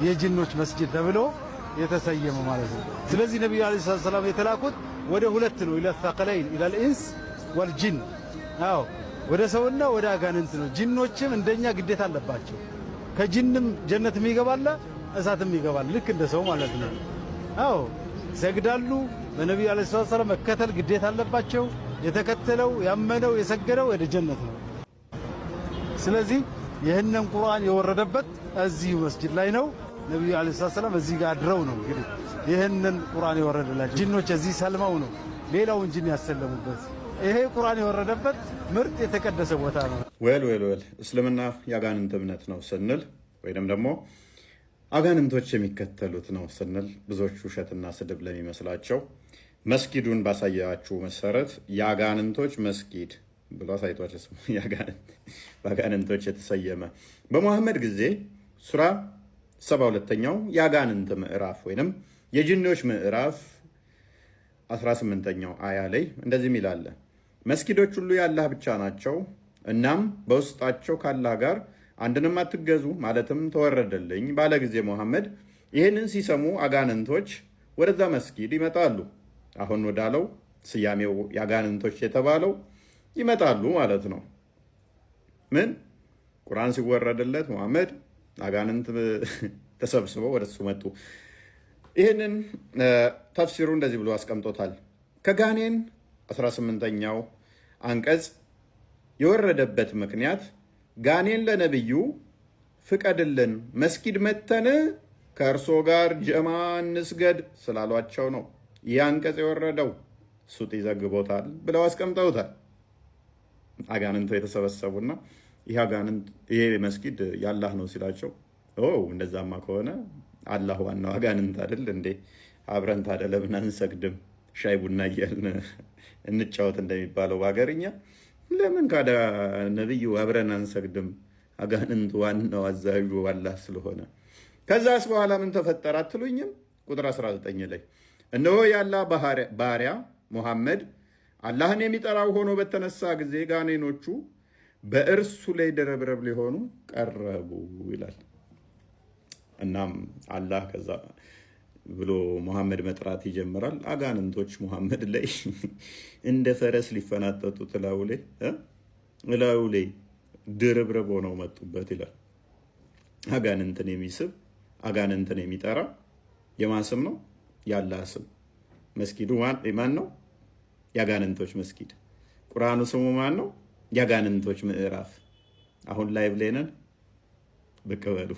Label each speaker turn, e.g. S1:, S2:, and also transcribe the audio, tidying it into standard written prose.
S1: የጂኖች መስጂድ ተብሎ የተሰየመ ማለት ነው። ስለዚህ ነብዩ አለይሂ ሰላም የተላኩት ወደ ሁለት ነው ኢላ ተቀለይን ኢላ الانس والجن አዎ ወደ ሰውና ወደ አጋንንት ነው። ጂኖችም እንደኛ ግዴታ አለባቸው። ከጂንም ጀነት የሚገባለ እሳትም ይገባል ልክ እንደ ሰው ማለት ነው። አዎ ሰግዳሉ። በነብዩ አለይሂ ሰላም መከተል ግዴታ አለባቸው። የተከተለው ያመነው የሰገደው ወደ ጀነት ነው። ስለዚህ ይህንን ቁርአን የወረደበት እዚህ መስጂድ ላይ ነው። ነብዩ አለይሂ ሰላም እዚህ ጋር አድረው ነው እንግዲህ ይህንን ቁርአን የወረደላቸው። ጂኖች እዚህ ሰልመው ነው ሌላውን ጂን ያሰለሙበት። ይሄ ቁርአን የወረደበት ምርጥ የተቀደሰ ቦታ ነው።
S2: ወል እስልምና ያጋንንት እምነት ነው ስንል ወይንም ደግሞ አጋንንቶች የሚከተሉት ነው ስንል ብዙዎች ውሸትና ስድብ ለሚመስላቸው መስጊዱን ባሳያችሁ መሰረት የአጋንንቶች መስጊድ ብሎ አሳይቷቸው ስሙ በአጋንንቶች የተሰየመ በመሐመድ ጊዜ ሱራ 72ኛው የአጋንንት ምዕራፍ ወይንም የጂኖች ምዕራፍ 18ኛው አያ ላይ እንደዚህ ይላል፣ መስጊዶች ሁሉ የአላህ ብቻ ናቸው፣ እናም በውስጣቸው ካላህ ጋር አንድንም አትገዙ ማለትም ተወረደልኝ ባለ ጊዜ መሐመድ ይህንን ሲሰሙ አጋንንቶች ወደዛ መስጊድ ይመጣሉ። አሁን ወዳለው ስያሜው የአጋንንቶች የተባለው ይመጣሉ ማለት ነው። ምን ቁርአን ሲወረድለት መሐመድ አጋንንት ተሰብስበው ወደሱ መጡ። ይህንን ተፍሲሩ እንደዚህ ብሎ አስቀምጦታል። ከጋኔን 18ኛው አንቀጽ የወረደበት ምክንያት ጋኔን ለነብዩ ፍቀድልን መስጊድ መተን ከእርሶ ጋር ጀማ እንስገድ ስላሏቸው ነው ይህ አንቀጽ የወረደው። ሱጥ ይዘግቦታል ብለው አስቀምጠውታል። አጋንንቱ የተሰበሰቡና ይሄ መስጊድ ያላህ ነው ሲላቸው እንደዛማ ከሆነ አላህ ዋናው አጋንንት አይደል እንዴ? አብረን ታዲያ ለምን አንሰግድም? ሻይ ቡና እያልን እንጫወት እንደሚባለው በሀገርኛ ለምን ካዳ ነብዩ አብረን አንሰግድም? አጋንንት ዋናው አዛዡ አላህ ስለሆነ። ከዛስ በኋላ ምን ተፈጠረ አትሉኝም? ቁጥር 19 ላይ እነሆ የአላህ ባሪያ ሙሐመድ አላህን የሚጠራው ሆኖ በተነሳ ጊዜ ጋኔኖቹ በእርሱ ላይ ደረብረብ ሊሆኑ ቀረቡ ይላል። እናም አላህ ከዛ ብሎ ሙሐመድ መጥራት ይጀምራል። አጋንንቶች ሙሐመድ ላይ እንደ ፈረስ ሊፈናጠጡ እላዩ ላይ ድርብርብ ሆነው መጡበት ይላል። አጋንንትን የሚስብ አጋንንትን የሚጠራ የማን ስም ነው? የአላህ ስም። መስጊዱ ማን ነው? የአጋንንቶች መስጊድ። ቁርአኑ ስሙ ማን ነው? የአጋንንቶች ምዕራፍ። አሁን ላይቭ ላይ ነን። ብቅ በሉ።